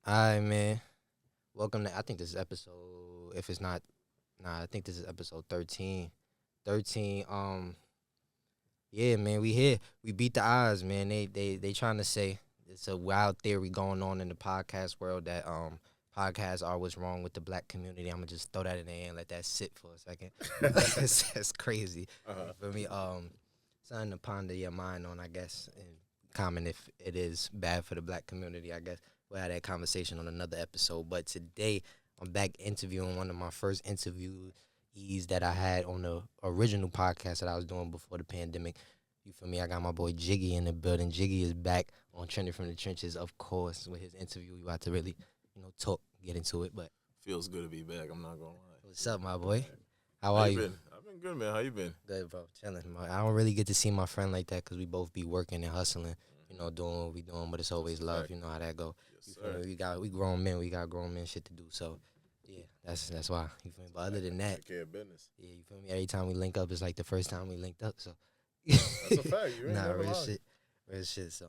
All right, man. Welcome to, I think this is episode, if it's not, I think this is episode 13. 13, yeah, man, we here. We beat the odds, man. They trying to say it's a wild theory going on in the podcast world that, podcasts are what's wrong with the black community. I'm gonna just throw that in there and let that sit for a second. That's crazy. For me, something to ponder your mind on, I guess, and comment if it is bad for the black community, I guess. We'll have that conversation on another episode. But today, I'm back interviewing one of my first interviewees that I had on the original podcast that I was doing before the pandemic. You feel me? I got my boy Jiggy in the building. Jiggy is back on Trending from the Trenches, of course, with his interview. We about to really, talk, get into it. But Feels good to be back. I'm not gonna lie. what's up, my boy? How How are you you? been? I've been good, man. How you been? Good, bro. Chilling. I don't really get to see my friend like that because we both be working and hustling, doing what we doing. But it's always love. You know how that go. Yes, You feel sir. me? We grown men. We got grown men shit to do. So, yeah, that's why. You feel me? But other than that, Take care of business. yeah, you feel me? Every time we link up, it's like the first time we linked up. So, That's a fact. You ain't nah, never real lied. shit, real shit. So,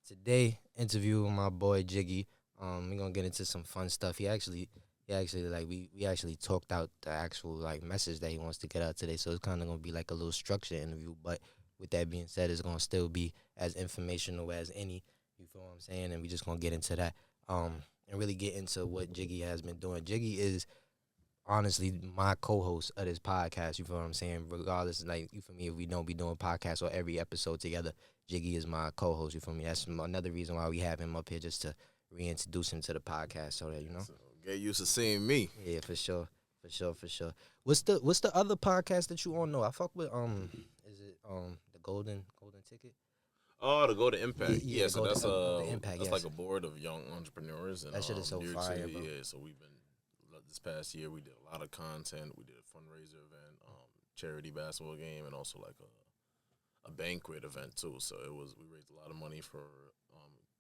today interview with my boy Jiggy. We're gonna get into some fun stuff. He actually like we actually talked out the actual like message that he wants to get out today. So it's kind of gonna be like a little structured interview. But with that being said, it's gonna still be as informational as any. You feel what I'm saying? And we just gonna get into that. And really get into what Jiggy has been doing. Jiggy is honestly my co-host of this podcast. You feel what I'm saying? Regardless, like you feel me, if we don't be doing podcasts or every episode together, Jiggy is my co-host. You feel me? That's another reason why we have him up here, just to reintroduce him to the podcast, so that So get used to seeing me. Yeah, for sure, for sure. What's the other podcast that you on? No, I fuck with is it the Golden Ticket? Oh, to go to Impact. Yeah, Yeah, so go to, that's the Impact, that's yes. like a board of young entrepreneurs and That shit is so New York fire, City. bro. Yeah, so we've been this past year we did a lot of content. We did a fundraiser event, charity basketball game, and also like a banquet event too. So we raised a lot of money for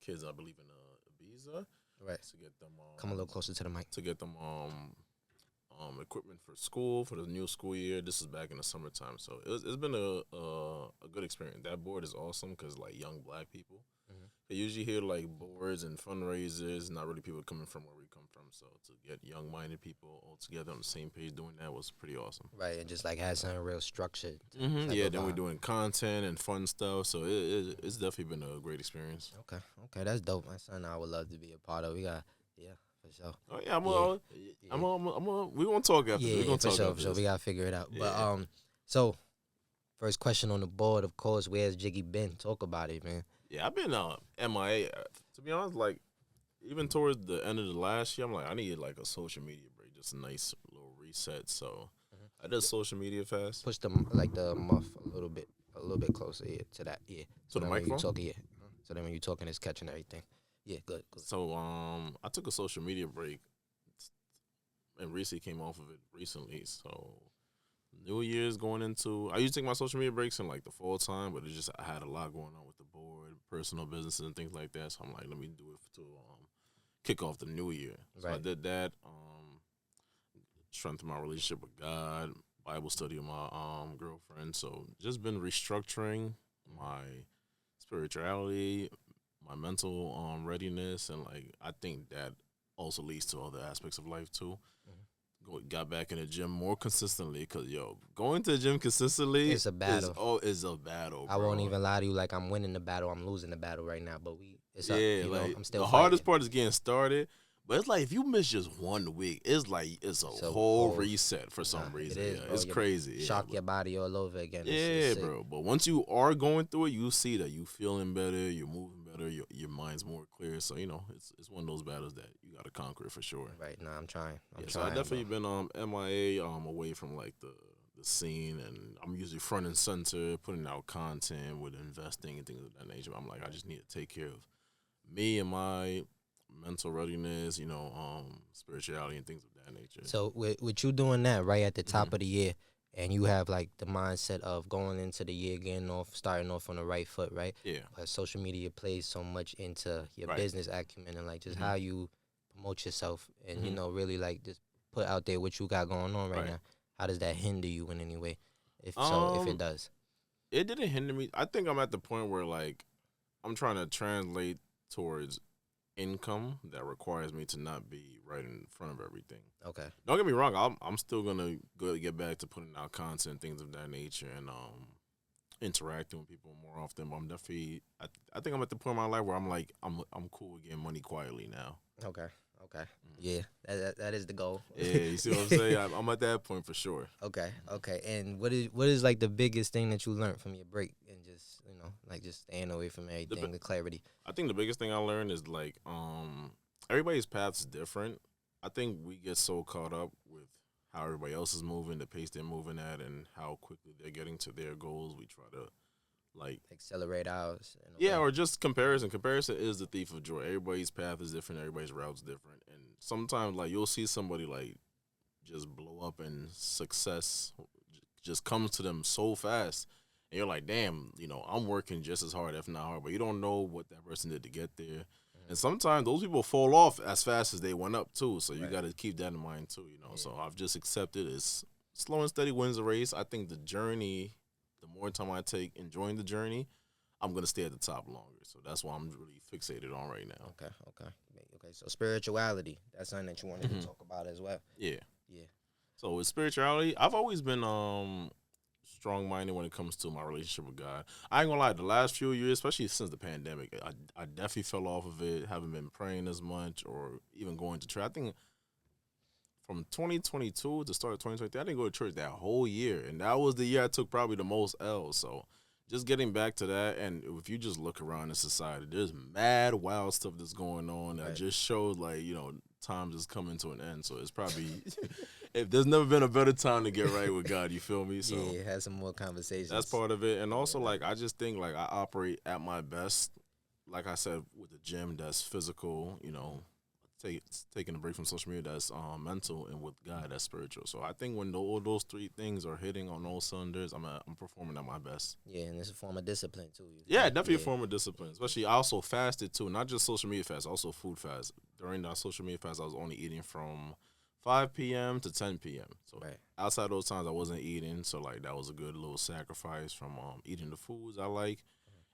kids, I believe in Ibiza, Right. to get them Come a little closer to the mic. to get them equipment for school for the new school year. This is back in the summertime, so it's been a good experience. That board is awesome because like young black people, they usually hear like boards and fundraisers, not really people coming from where we come from. So to get young minded people all together on the same page doing that was pretty awesome. Right, and just like has something real structured. Yeah, then we're vibe. doing content and fun stuff, so it's definitely been a great experience. Okay, that's dope. That's something I would love to be a part of. We got, yeah, for sure. Oh yeah, Yeah. we gonna talk after. Yeah, we gonna for talk sure, after for sure. this. We gotta figure it out. Yeah. But so first question on the board, of course, where's Jiggy been? Talk about it, man. Yeah, I've been MIA. To be honest, like even towards the end of the last year, I'm like I needed like a social media break, just a nice little reset. So I did social media fast. Push the muff a little bit closer, yeah, to that, yeah. To the then when you microphone? talking, yeah. So then when you talking, it's catching everything. Yeah, good. So I took a social media break, and recently came off of it recently. So New Year's going into, I usually take my social media breaks in like the fall time, but I had a lot going on with the board, personal businesses and things like that. So I'm like, let me do it to kick off the new year. So I Right. did that. Strengthen my relationship with God, Bible study with my girlfriend. So just been restructuring my spirituality, my mental readiness, and like I think that also leads to other aspects of life too. Got back in the gym more consistently because going to the gym consistently It's a battle. is a battle. I bro. won't even lie to you, like I'm winning the battle, I'm losing the battle right now, but it's up. Yeah, like I'm still the fighting. hardest part is getting started. But it's like if you miss just 1 week, it's like it's a So whole whole- reset for some Nah, reason. it is, Yeah, bro. it's Your crazy. Yeah, Shock but- your body all over again. Yeah, It's sick. bro. But once you are going through it, you see that you feeling better, you're moving better, your mind's more clear. So it's one of those battles that you got to conquer for sure. Right, nah, I'm trying. So I definitely been MIA away from like the scene, and I'm usually front and center, putting out content with investing and things of that nature. I'm like, I just need to take care of me and my mental readiness, spirituality and things of that nature. So with you doing that right at the top Mhm. of the year, and you have like the mindset of going into the year, starting off on the right foot, right? Yeah, But social media plays so much into your Right. business acumen and like just Mhm. how you promote yourself and Mhm. really like just put out there what you got going on right Right. now. How does that hinder you in any way? If so, if it Um, does. it didn't hinder me. I think I'm at the point where like I'm trying to translate towards income that requires me to not be right in front of everything. Okay. Don't get me wrong. I'm still gonna go get back to putting out content, things of that nature, and interacting with people more often. But I'm definitely. I think I'm at the point in my life where I'm like I'm cool with getting money quietly now. Okay. Okay. Yeah, that is the goal. Yeah, you see what I'm saying? I'm at that point for sure. Okay. Okay. And what is like the biggest thing that you learned from your break and just like just staying away from everything, the clarity? I think the biggest thing I learned is like everybody's path is different. I think we get so caught up with how everybody else is moving, the pace they're moving at, and how quickly they're getting to their goals. We try to like accelerate ours. Yeah, or just comparison. Comparison is the thief of joy. Everybody's path is different. Everybody's route's different. And sometimes, like, you'll see somebody, like, just blow up and success just comes to them so fast. And you're like, damn, I'm working just as hard, if not hard. But you don't know what that person did to get there. Mm-hmm. And sometimes those people fall off as fast as they went up, too. So you got to keep that in mind, too, Yeah. So I've just accepted it's slow and steady wins the race. I think the journey, the more time I take enjoying the journey, I'm going to stay at the top longer. So that's why I'm really fixated on right now. Okay. So spirituality, that's something that you wanted to talk about as well. Yeah. So with spirituality, I've always been strong-minded when it comes to my relationship with God. I ain't going to lie, the last few years, especially since the pandemic, I definitely fell off of it, haven't been praying as much or even going to church. I think from 2022 to start of 2023, I didn't go to church that whole year. And that was the year I took probably the most L's. So just getting back to that, and if you just look around in society, there's mad wild stuff that's going on that just shows, like, time is coming to an end. So it's probably, if there's never been a better time to get right with God, you feel me? So yeah, have some more conversations. That's part of it. And also, like, I just think, like, I operate at my best, like I said, with the gym that's physical, taking a break from social media that's mental, and with God that's spiritual. So I think when all those three things are hitting on all cylinders, I'm performing at my best. Yeah, and it's a form of discipline too. Yeah, definitely a form of discipline. Especially I also fasted too, not just social media fast, also food fast. During that social media fast, I was only eating from 5 p.m. to 10 p.m. So outside those times, I wasn't eating. So like that was a good little sacrifice from eating the foods I like.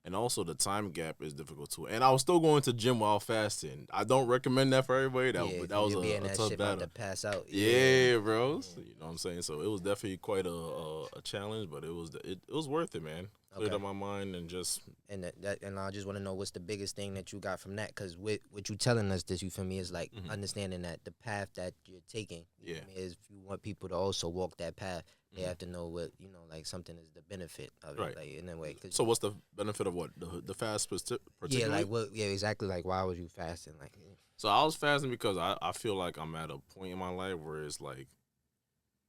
And also the time gap is difficult too. And I was still going to gym while fasting. I don't recommend that for everybody. That was a tough battle. To pass out. Yeah, bro. So, you know what I'm saying? So it was definitely quite a challenge, but it was worth it, man. Cleared up my mind and just. And and I just want to know what's the biggest thing that you got from that? Because what you telling us, this you feel me is like understanding that the path that you're taking. You know what I mean, is if you want people to also walk that path. They have to know what, like something is the benefit of it, like in a way. So what's the benefit of what? The fast particularly? Yeah, like what? Yeah, exactly. Like why was you fasting? Like, so I was fasting because I feel like I'm at a point in my life where it's like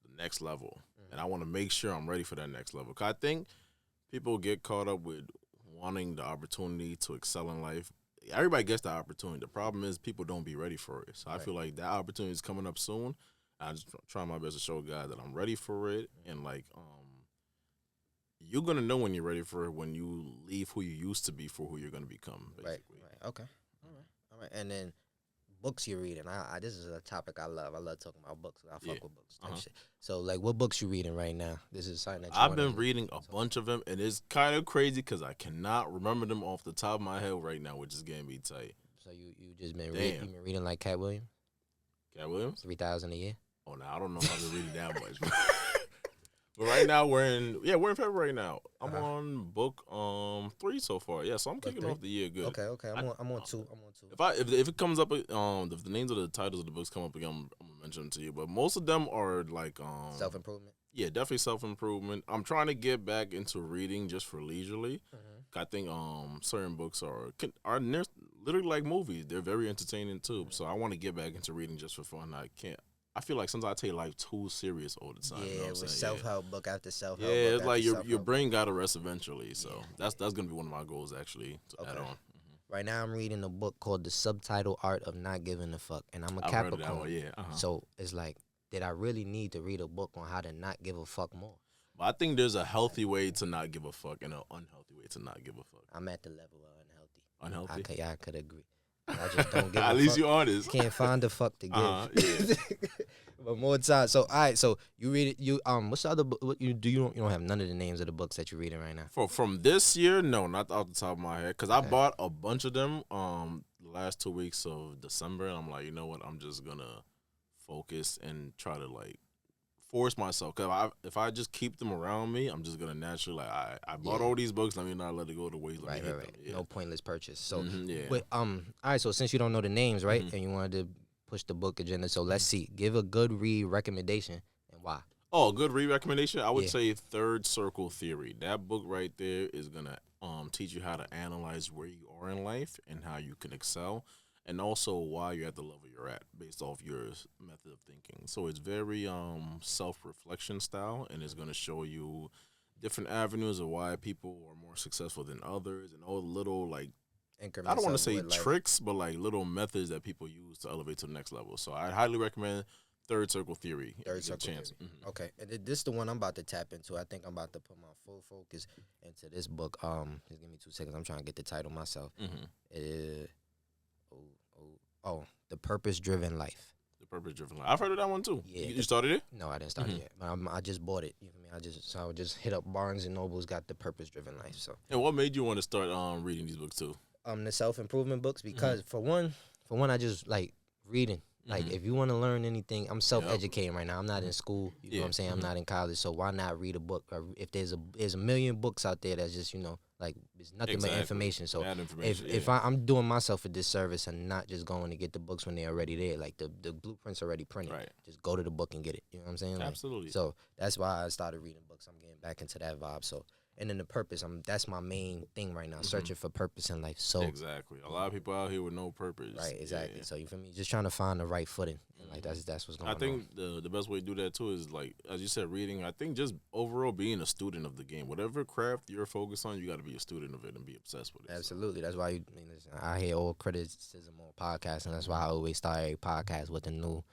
the next level, and I want to make sure I'm ready for that next level. Cause I think people get caught up with wanting the opportunity to excel in life. Everybody gets the opportunity. The problem is people don't be ready for it. So I feel like that opportunity is coming up soon. I just try my best to show God that I'm ready for it, and like, you're gonna know when you're ready for it when you leave who you used to be for who you're gonna become. Basically. Right. Okay. All right. And then books you're reading. This is a topic I love. I love talking about books. I fuck with books. Shit. So like, what books you reading right now? This is something that I've been reading a bunch of them, and it's kind of crazy because I cannot remember them off the top of my head right now, which is getting me tight. So you just been reading like Cat Williams? Cat Williams? 3,000 a year. Oh, no, I don't know if I've been reading that much. But right now we're in February now. I'm on book 3 so far. Yeah, so I'm kicking off the year good. Okay. I'm on 2. If it comes up, if the names of the titles of the books come up again, I'm gonna mention them to you. But most of them are like self-improvement. Yeah, definitely self-improvement. I'm trying to get back into reading just for leisurely. I think certain books are literally like movies. They're very entertaining too. So I want to get back into reading just for fun. I feel like sometimes I take life too serious all the time. Yeah, you know with self-help book after self-help. Yeah, it's like your brain got to rest eventually. So that's gonna be one of my goals actually to add on. Right now I'm reading a book called The Subtitle Art of Not Giving a Fuck, and I'm a Capricorn. So it's like, did I really need to read a book on how to not give a fuck more? But I think there's a healthy way to not give a fuck and an unhealthy way to not give a fuck. I'm at the level of unhealthy. Unhealthy? I could agree. I just don't give a fuck. At least you honest. Can't find the fuck to give. Yeah. But more time. So all right. So you read it. You what's the other book? You don't have none of the names of the books that you're reading right now. From this year, no, not off the top of my head, because I bought a bunch of them last 2 weeks of December, and I'm like, you know what? I'm just gonna focus and try to like force myself. Cause if I just keep them around me, I'm just gonna naturally like I bought all these books. Let me not let it go to waste. Let me hit them. Yeah. No pointless purchase. So, yeah. but all right. So since you don't know the names, right, Mhm. and you wanted to push the book agenda, so let's see. Give a good read recommendation and why. Oh, good read recommendation. I would Yeah. say Third Circle Theory. That book right there is gonna teach you how to analyze where you are in life and how you can excel, and also why you're at the level you're at based off your method of thinking. So it's very self reflection style, and it's gonna show you different avenues of why people are more successful than others, and all the little like Increments I don't want to of say what, like, tricks, but like little methods that people use to elevate to the next level. So I highly recommend Third Circle Theory. If you Third get a Circle chance. Theory. Mhm. Okay, and this is the one I'm about to tap into. I think I'm about to put my full focus into this book. Just give me 2 seconds. I'm trying to get the title myself. Mhm. It is The Purpose Driven Life. The Purpose Driven Life. I've heard of that one too. Yeah, You started it? No, I didn't start it Mhm. yet, but I just bought it. You feel me? I just hit up Barnes and Noble's, got The Purpose Driven Life. So And what made you want to start reading these books too? the self improvement books, because for one I just like reading. Like, if you want to learn anything, I'm self educating right now. I'm not in school. You know what I'm saying? I'm not in college. So why not read a book? Or if there's a million books out there that's just, like, it's nothing but information. So Bad information, if I'm doing myself a disservice and not just going to get the books when they're already there, like the blueprints already printed. Right. Just go to the book and get it. You know what I'm saying? Like, Absolutely. So that's why I started reading books. I'm getting back into that vibe. So, and then the purpose, that's my main thing right now, searching for purpose in life. So Exactly. A lot of people out here with no purpose. right, exactly. Yeah. So you feel me? Just trying to find the right footing. And like that's what's going on. I think the best way to do that too is, like, as you said, reading. I think just overall being a student of the game. Whatever craft you're focused on, you got to be a student of it and be obsessed with it. Absolutely. That's why I hear all criticism on podcasts, and that's why I always start every podcast with the new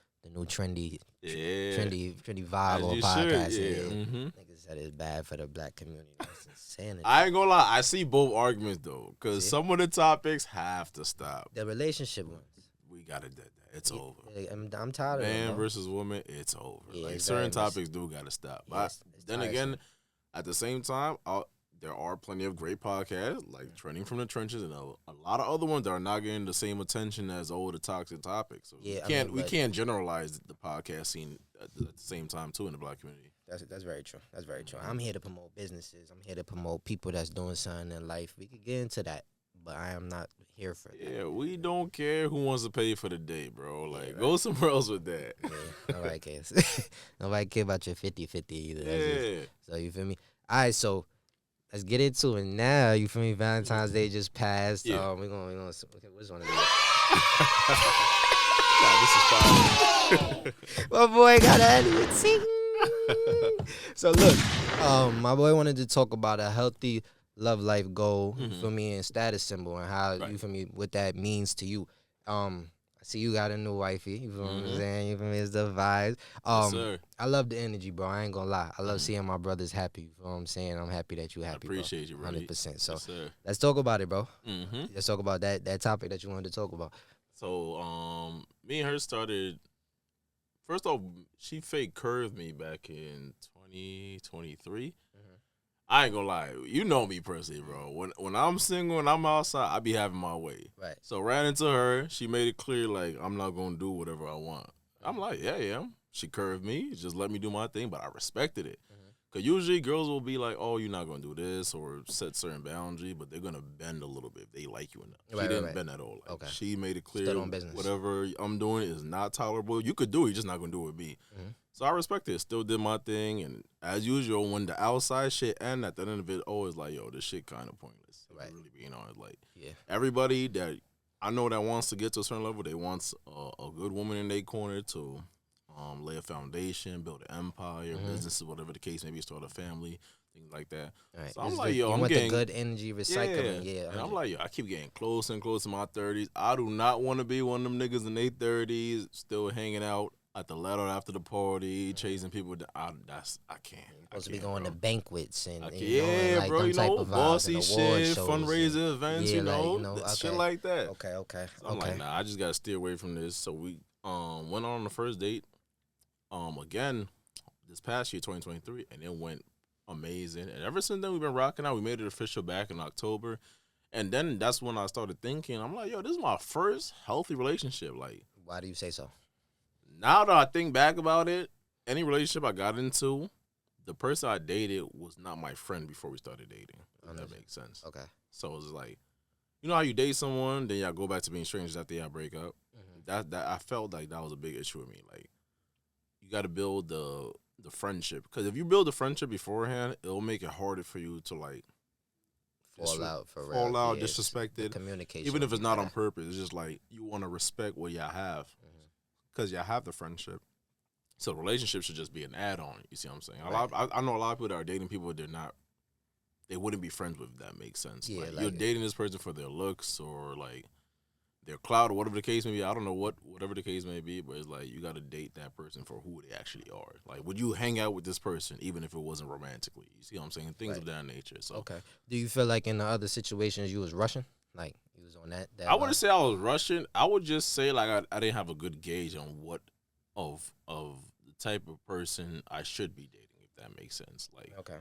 trendy vibe As on you podcasts. should, yeah. And Mhm. niggas said it's bad for the black community. That's insanity. I ain't gonna lie. I see both arguments though, because some of the topics have to stop. The relationship ones. We gotta do that. It's over. I'm tired of Man it. versus woman, it's over. Yeah, like it's certain very much- topics do gotta stop. Yes, But it's then tiresome. again, at the same time, there are plenty of great podcasts like Trending from the Trenches and a lot of other ones that are not getting the same attention as all the toxic topics. So Yeah, we can't generalize the podcast scene at the same time too in the black community. That's very true. That's very true. I'm here to promote businesses. I'm here to promote people that's doing something in life. We could get into that, but I am not here for that. Yeah, we don't care who wants to pay for the day, bro. Like, right. go somewhere else with that. Yeah, nobody cares. Nobody care about your 50-50 either. Yeah. So you feel me? All right, so let's get into it now. You feel me? Valentine's Day just passed. Yeah. We're gonna okay, which one is it? Nah, this is fine. My boy got an sing. So look, my boy wanted to talk about a healthy love life goal, you feel me, and status symbol, and how you feel me, what that means to you. I see you got a new wifey. You feel what I'm saying? You feel me? It's the vibes. Yes, sir. I love the energy, bro. I ain't gonna lie. I love seeing my brothers happy. You feel what I'm saying? I'm happy that you happy. Appreciate you, bro. 100%. So Yes, sir. let's talk about it, bro. Mm-hmm. Let's talk about that topic that you wanted to talk about. So, me and her started. First off, she fake curved me back in 2023. I ain't gonna lie, you know me personally, bro. When I'm single and I'm outside, I be having my way. Right. So ran into her. She made it clear like I'm not gonna do whatever I want. I'm like, yeah, I am. She curved me, just let me do my thing, but I respected it. Cause usually girls will be like, oh, you're not gonna do this or set certain boundary, but they're gonna bend a little bit if they like you enough. Right, She didn't right. bend at all. Like, Okay. She made it clear Stood on business. whatever I'm doing is not tolerable. You could do it, you're just not gonna do it with me. So I respect it. Still did my thing, and as usual, when the outside shit end, at the end of it, always like, yo, this shit kind of pointless. If Right. I'm really being honest, like, Yeah. everybody that I know that wants to get to a certain level, they want a good woman in their corner to lay a foundation, build an empire, businesses, whatever the case, maybe start a family, things like that. Right. So I'm It's like, the- yo, you I'm want getting the good energy recycling. Yeah. And I'm like, yo, I keep getting closer and closer to my 30s. I do not want to be one of them niggas in their 30s still hanging out at the letter after the party, chasing people. I can't. supposed to be going to banquets and Like, you know, yeah, and like bro, them you type know, of vibes bossy and award shit, shows fundraiser and- events, yeah, you know, like, shit okay. like that. Okay. So I'm like, nah, I just gotta steer away from this. So we went on the first date, again, this past year, 2023, and it went amazing. And ever since then, we've been rocking out. We made it official back in October, And then that's when I started thinking, I'm like, yo, this is my first healthy relationship. Like, Why do you say so? now that I think back about it, any relationship I got into, the person I dated was not my friend before we started dating. If that makes sense. Okay. So it's like, you know how you date someone, then y'all go back to being strangers after y'all break up. That I felt like that was a big issue with me. Like, you got to build the friendship, because if you build the friendship beforehand, it'll make it harder for you to like fall out, disrespected, communication, even if it's not on purpose. It's just like you want to respect what y'all have, because y'all have the friendship. So the relationship should just be an add-on. You see what I'm saying? Right. I know a lot of people that are dating people they wouldn't be friends with. If that makes sense. Yeah, like you're dating this person for their looks or like their clout or whatever the case may be. I don't know whatever the case may be, but it's like you got to date that person for who they actually are. Like, would you hang out with this person even if it wasn't romantically? You see what I'm saying? Things of that nature. So okay. Do you feel like in the other situations you was rushing? Like you was on that I wouldn't say I was rushing. I would just say like I didn't have a good gauge on what of the type of person I should be dating, if that makes sense. Like, okay.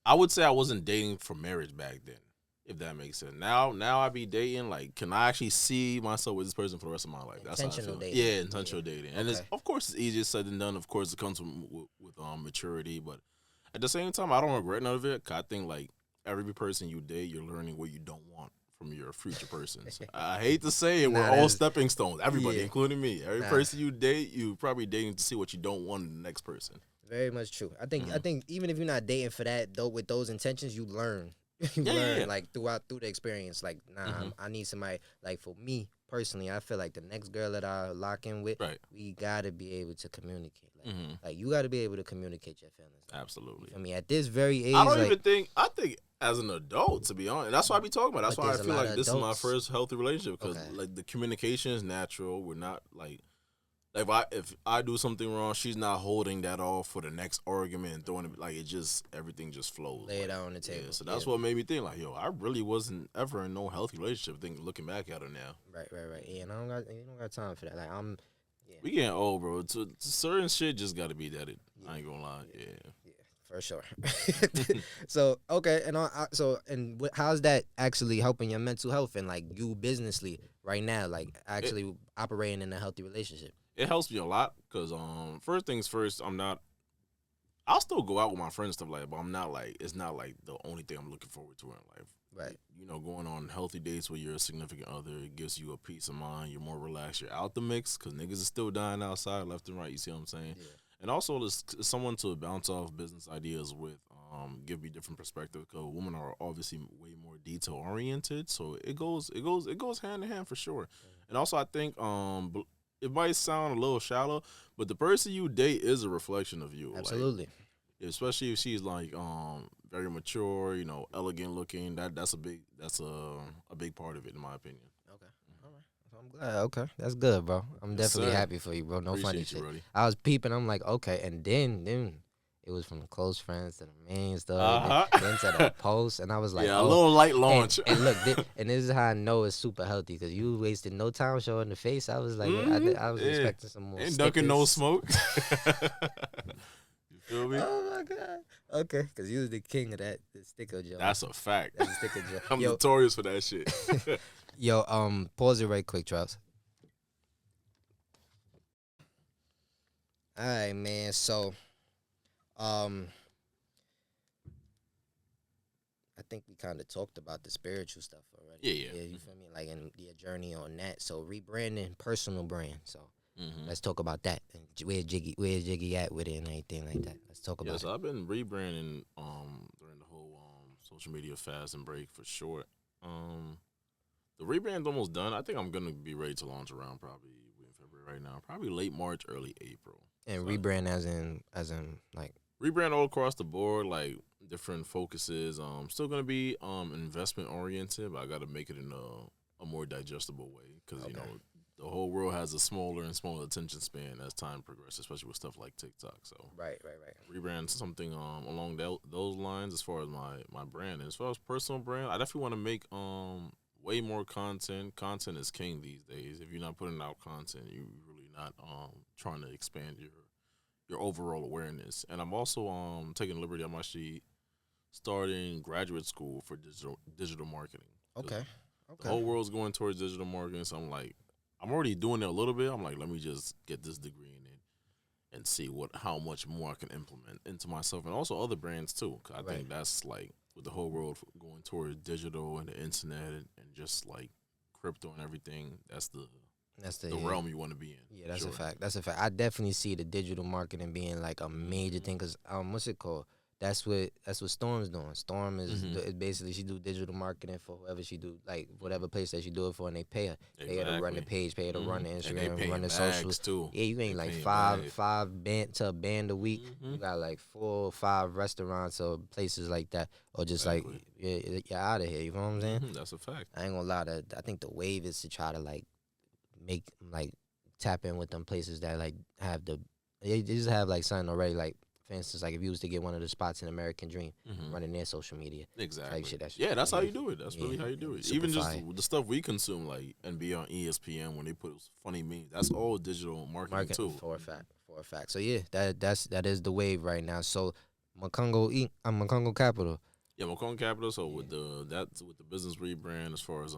I would say I wasn't dating for marriage back then, if that makes sense. Now I be dating, like, can I actually see myself with this person for the rest of my life? That's how I feel. Dating. Yeah, intentional dating. And it's, of course, it's easier said than done. Of course, it comes with maturity, but at the same time, I don't regret none of it. 'Cause I think like every person you date, you're learning what you don't want from your future persons. I hate to say it, we're all stepping stones. Everybody, including me. Every person you date, you probably dating to see what you don't want in the next person. Very much true. I think even if you're not dating for that, though, with those intentions, you learn. Learn like through the experience. Like, I need somebody. Like for me personally, I feel like the next girl that I lock in with, we gotta be able to communicate. Like you gotta be able to communicate your feelings. Like, absolutely. I mean, at this very age, I don't even think. I think as an adult, to be honest, that's what I be talking about. That's why I feel like this is my first healthy relationship, because like the communication is natural. We're not like if I do something wrong, she's not holding that off for the next argument and throwing it. Like, it just, everything just flows. Lay it out on the table. Yeah, so that's what made me think like, yo, I really wasn't ever in no healthy relationship. Looking back at it now. Right. Yeah, and you don't got time for that. Like we getting old, bro. To certain shit just got to be that. I ain't gonna lie. Yeah. For sure. So okay, and how's that actually helping your mental health and like you businessly right now? Like actually operating in a healthy relationship. It helps me a lot because first things first, I'll still go out with my friends and stuff like that, but I'm not like, it's not like the only thing I'm looking forward to in life. Right. You know, going on healthy dates with your significant other, it gives you a peace of mind. You're more relaxed. You're out the mix because niggas is still dying outside left and right. You see what I'm saying? Yeah. And also, there's someone to bounce off business ideas with, give me different perspective, because women are obviously way more detail oriented. So it goes hand in hand for sure. Mm-hmm. And also, I think it might sound a little shallow, but the person you date is a reflection of you. Absolutely. Like, especially if she's like very mature, you know, elegant looking. That's a big part of it, in my opinion. Okay. All right. I'm glad. Okay. That's good, bro. I'm definitely happy for you, bro. No funny shit. Brody. I was peeping. I'm like, okay. And then it was from the close friends to the main stuff, then to the post, and I was like, a little light launch. And look, and this is how I know it's super healthy, because you wasted no time showing the face. I was like, I was expecting some more. Ain't ducking no smoke. You feel me? Oh my god. Okay, because you was the king of the sticker joke. That's a fact. That's a sticker joke. I'm notorious for that shit. Yo, pause it right quick, Travis. All right, man. So, I think we kind of talked about the spiritual stuff already. Yeah. You feel me? Like, in your journey on that. So, rebranding, personal brand. So, let's talk about that. And where's Jiggy at with it and everything like that? Let's talk about it. So I've been rebranding during the whole social media fast and break for sure. The rebrand's almost done. I think I'm gonna be ready to launch around probably in February right now. Probably late March, early April. And so, rebrand as in like rebrand all across the board, like different focuses. Still gonna be investment oriented, but I gotta make it in a more digestible way, because you know, the whole world has a smaller and smaller attention span as time progresses, especially with stuff like TikTok. So right. Rebrand something along those lines as far as my brand. And as far as personal brand, I definitely want to make way more content. Content is king these days. If you're not putting out content, you're really not trying to expand your overall awareness. And I'm also taking liberty. I'm actually starting graduate school for digital marketing. Okay. The whole world's going towards digital marketing, so I'm like, I'm already doing it a little bit. I'm like, let me just get this degree in it and see how much more I can implement into myself and also other brands too. 'Cause I think that's like with the whole world going towards digital and the internet and just like crypto and everything. That's the realm you want to be in. Yeah, that's a fact. That's a fact. I definitely see the digital marketing being like a major thing because what's it called? That's what Storm's doing. Storm is basically she do digital marketing for whoever she do, like whatever place that she do it for, and they pay her. Pay her to run the page, pay her to run the Instagram, run the socials too. Yeah, you ain't like five band to a band a week. You got like 4 or 5 restaurants or places like that, or just like you're out of here. You know what I'm saying? That's a fact. I ain't gonna lie. I think the wave is to try to like make like tap in with them places that like have they just have like something already, like for instance, like if you was to get one of the spots in American Dream running their social media, exactly. Shit, that's how you do it. That's really how you do it. Even just the stuff we consume, like and be on ESPN when they put funny memes. That's all digital marketing too. For a fact. So yeah, that is the wave right now. So Makongo Capital. Yeah, Macomb Capital. So with the business rebrand, as far as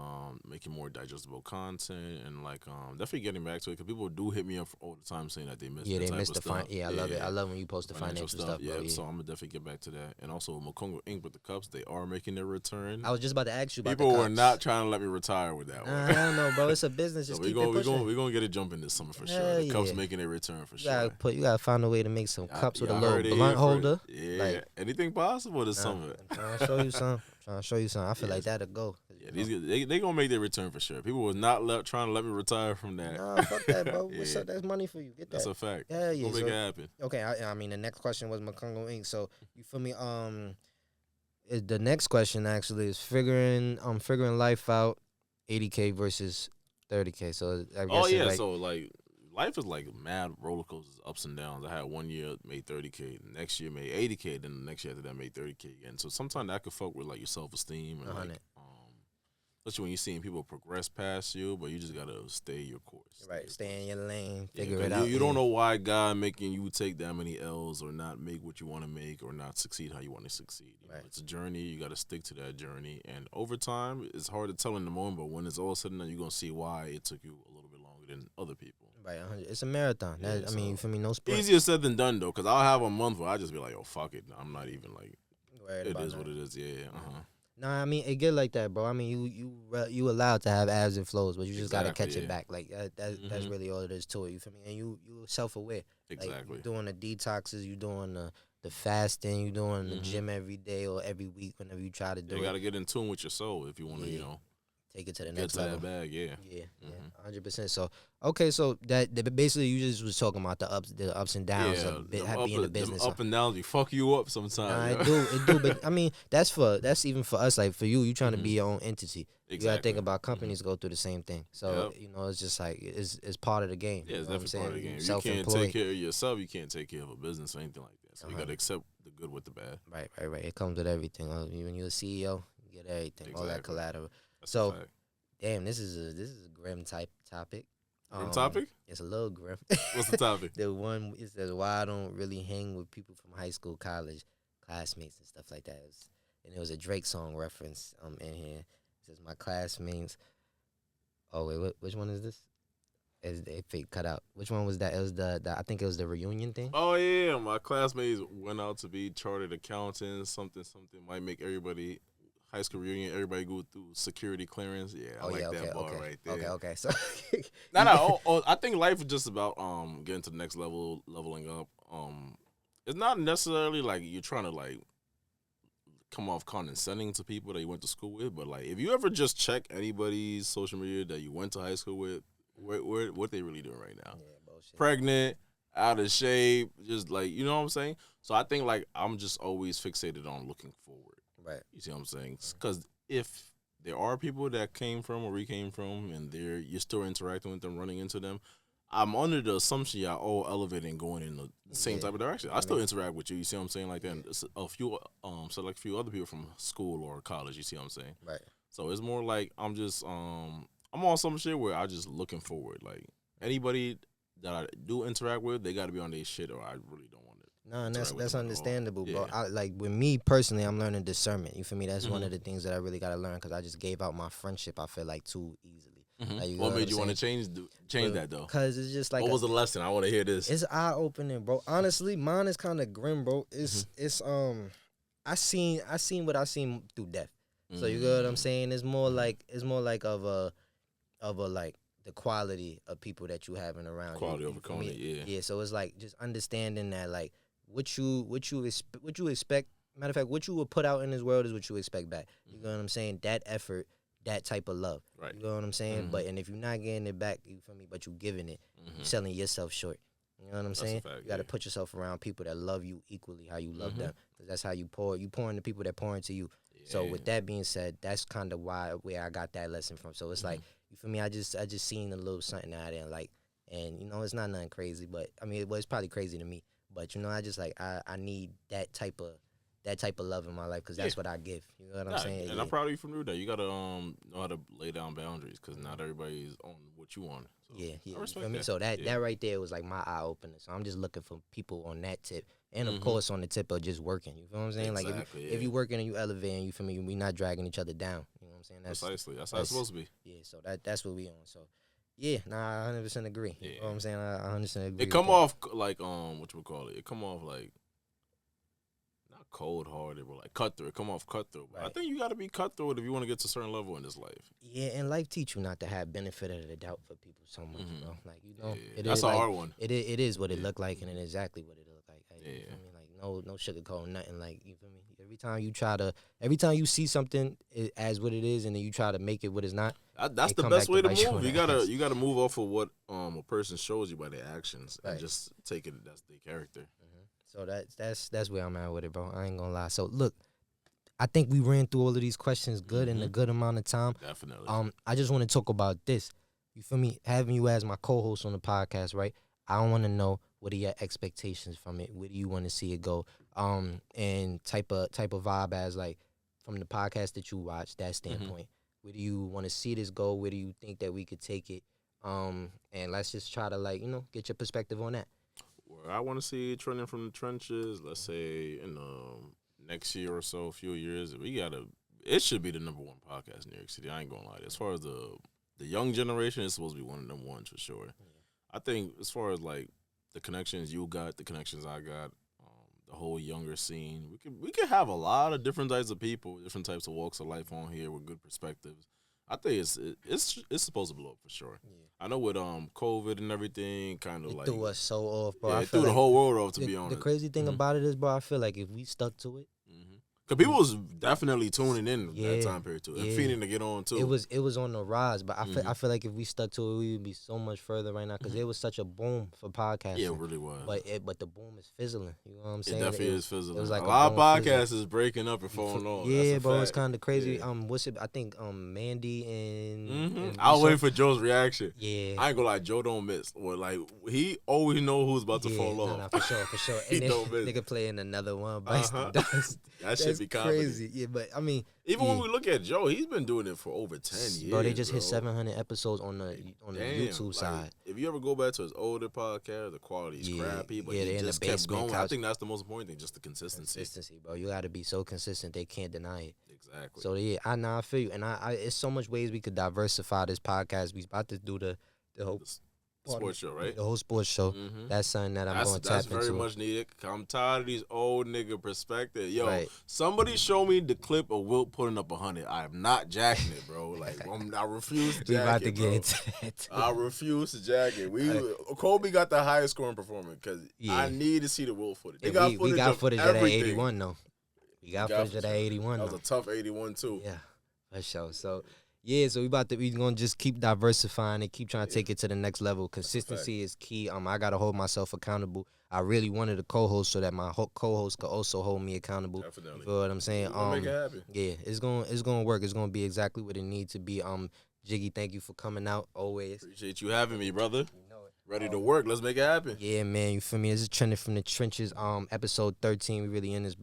making more digestible content and like definitely getting back to it, because people do hit me up all the time saying that they missed. They missed the stuff. I love it. I love when you post the financial stuff. Yeah, so I'm gonna definitely get back to that. And also Makongo Inc. with the cups, they are making their return. I was just about to ask you about people the cups. were not trying to let me retire with that one. I don't know, bro. It's a business. Just keep it pushing. We're gonna get it jumping this summer for sure. The cups making their return for sure. You gotta find a way to make some cups with a little blunt holder. Yeah, like, anything possible this summer. I'm trying to show you something. I feel like that'll go. Yeah, they gonna make their return for sure. People was not trying to let me retire from that. Nah, fuck that, bro. What's up? That's money for you. Get that. That's a fact. Yeah. We'll make it happen. Okay, I mean the next question was Makongo Inc. So you feel me? The next question actually is figuring life out, 80K versus 30K. So I guess so like life is like mad roller coasters, ups and downs. I had 1 year made 30K, the next year made 80K, then the next year after that made 30K again. So sometimes that could fuck with like your self esteem and like, especially when you're seeing people progress past you, but you just gotta stay your course. Right, stay in your lane, figure it out. You don't know why God making you take that many L's or not make what you want to make or not succeed how you want to succeed. You know, it's a journey. You got to stick to that journey, and over time, it's hard to tell in the moment, but when it's all said and done, you're gonna see why it took you a little bit longer than other people. Right, 100. It's a marathon. I mean, for me, no sprint. Easier said than done though, because I'll have a month where I just be like, "Oh fuck it," I'm not even like. It is what it is. Yeah. Nah, I mean it get like that, bro. I mean you allowed to have ebbs and flows, but you just gotta catch it back. Like that's really all it is to it. You feel me? And you self aware. Exactly. Like, you doing the detoxes, you doing the fasting, you doing the gym every day or every week whenever you try to do it. You gotta get in tune with your soul if you want to, take it to the next level. Get to that bag, yeah. 100%. So so that basically you just was talking about the ups and downs of being a business. Up and downs, you fuck you up sometimes. Nah, it do. But I mean, that's even for us. Like for you trying to be your own entity. Exactly. You gotta think about companies go through the same thing. So it's just like it's part of the game. Yeah, it's definitely part of the game. You can't take care of yourself. You can't take care of a business or anything like that. So you gotta accept the good with the bad. Right. It comes with everything. When you're a CEO, you get everything, all that collateral. That's so, damn, this is a grim type topic. Grim topic? It's a little grim. What's the topic? The one it says why I don't really hang with people from high school, college, classmates and stuff like that. And it was a Drake song reference in here. It says my classmates. Oh wait, which one is this? If it cut out, which one was that? It was the I think it was the reunion thing. Oh yeah, my classmates went out to be chartered accountants. Something might make everybody. High school reunion, everybody go through security clearance. Yeah, I like that bar right there. Okay. So, I think life is just about getting to the next level, leveling up. It's not necessarily like you're trying to like come off condescending to people that you went to school with, but like if you ever just check anybody's social media that you went to high school with, what they really doing right now? Yeah, bullshit. Pregnant, out of shape, just like you know what I'm saying. So I think like I'm just always fixated on looking forward. Right. You see what I'm saying? Because if there are people that came from where we came from and you're still interacting with them, running into them, I'm under the assumption y'all all elevating going in the same type of direction. I still interact with you. You see what I'm saying? Like then a few, select few other people from school or college. You see what I'm saying? Right. So it's more like I'm just I'm on some shit where I just looking forward. Like anybody that I do interact with, they got to be on their shit or I really don't want it. No, and that's interact with them at all. understandable, bro. Yeah. Like with me personally, I'm learning discernment. You feel me? That's one of the things that I really gotta learn because I just gave out my friendship. I feel like too easily. Like, you know What made you I'm want to saying? change that though? Because it's just like What was the lesson? I want to hear this. it's eye opening, bro. Honestly, mine is kind of grim, bro. It's I seen what I seen through death. So you know what I'm saying? It's more like of a like the quality of people that you having around Quality you. over quantity, yeah. Yeah, so it's like just understanding that like what you expect. Matter of fact, what you would put out in this world is what you expect back. You know what I'm saying? That effort, that type of love. Right. You know what I'm saying? But and if you're not getting it back, you feel me? But you giving it, you selling yourself short. You know what I'm saying? Fact, you got to put yourself around people that love you equally how you love them, because that's how you pour. You pour into people that pour into you. Yeah. So with that being said, that's kind of where I got that lesson from. So it's like, you feel me? I just seen a little something out there, like, and you know, it's not nothing crazy, but I mean, it's probably crazy to me, but you know, I just like I need that type of love in my life, because that's what I give. You know what I'm saying? And I'm proud of you for doing that. You gotta know how to lay down boundaries, because not everybody's on what you want. So yeah. I respect You know that. So that right there was like my eye opener. So I'm just looking for people on that tip, and of course on the tip of just working. You feel what I'm saying? Exactly, like if you working and you elevating, you feel me? We not dragging each other down. You know what I'm saying? Precisely. That's how it's supposed to be. Yeah. So that's what we on. So yeah, I 100% agree. Yeah. You know what I'm saying? I 100% agree. It come off like what you call it? It come off like not cold hearted, but like cutthroat. It come off cutthroat. Right. I think you got to be cutthroat if you want to get to a certain level in this life. Yeah, and life teach you not to have benefit of the doubt for people so much, bro. Like, you know, that's a hard one. It is what it look like, and it exactly what it look like. Yeah. You feel me? Like no sugarcoat, nothing. Like, you feel me? Every time you see something as what it is, and then you try to make it what it's not. That's the best way to move. You gotta move off of what a person shows you by their actions, and just take it as their character. So that's where I'm at with it, bro. I ain't gonna lie. So look, I think we ran through all of these questions good in a good amount of time. Definitely. I just want to talk about this. You feel me? Having you as my co-host on the podcast, right? I want to know, what are your expectations from it? Where do you want to see it go? And type of vibe as like from the podcast that you watch, that standpoint. Where do you want to see this go? Where do you think that we could take it? And let's just try to, like, you know, get your perspective on that. Well, I want to see it trending from the trenches. Let's say in next year or so, a few years, it should be the #1 podcast in New York City. I ain't gonna lie. As far as the young generation, it's supposed to be one of them ones for sure. Yeah. I think as far as like the connections you got, the connections I got, the whole younger scene, we could have a lot of different types of people, different types of walks of life on here with good perspectives. I think it's supposed to blow up for sure. Yeah. I know with COVID and everything, kind of like threw us so off, bro. Yeah, it threw the whole world off, to be honest. The crazy thing about it is, bro, I feel like if we stuck to it. Because people was definitely tuning in that time period too, and feeding to get on too. It was on the rise, but I feel like if we stuck to it, we would be so much further right now, because it was such a boom for podcasting. Yeah, it really was. But the boom is fizzling. You know what I'm saying? It definitely is fizzling. It was like a lot of podcasts is breaking up and falling off. Yeah, bro, it's kind of crazy. Yeah. What's it? I think Mandy and I'll wait for Joe's reaction. Yeah, I ain't gonna lie, Joe don't miss. Well, like, he always know who's about to fall off. No, for sure. He and don't miss. Nigga playing another one, that should be comedy. Crazy. Yeah, but I mean, even when we look at Joe, he's been doing it for over 10 years. Bro, they just hit 700 episodes on the YouTube side. Like, if you ever go back to his older podcast, the quality is crappy, but he just kept going. Couch. I think that's the most important thing, just the consistency. Consistency, bro. You got to be so consistent, they can't deny it. Exactly. So yeah, I feel you, and I it's so much ways we could diversify this podcast. We about to do the whole sports show, right? The whole sports show. That's something that I'm going to tap into. That's very much needed. I'm tired of these old nigga perspective. Yo, somebody show me the clip of Wilt putting up 100. I am not jacking it, bro. Like, I refuse to jack it, we about to get into that. I refuse to jack it. Kobe got the highest scoring performance, because I need to see the Wilt footage. We got footage of that 81, though. We got footage of that 81, That was a tough 81, too. Yeah, for sure. So, yeah, so we gonna just keep diversifying and keep trying to take it to the next level. Consistency is key. I gotta hold myself accountable. I really wanted a co-host so that my co-host could also hold me accountable. Definitely. You feel what I'm saying? Make it happen. Yeah, it's gonna work. It's gonna be exactly what it needs to be. Jiggy, thank you for coming out always. Appreciate you having me, brother. You know it. Ready to work. Let's make it happen. Yeah, man. You feel me? This is Trending from the Trenches. Episode 13. We really in this bitch.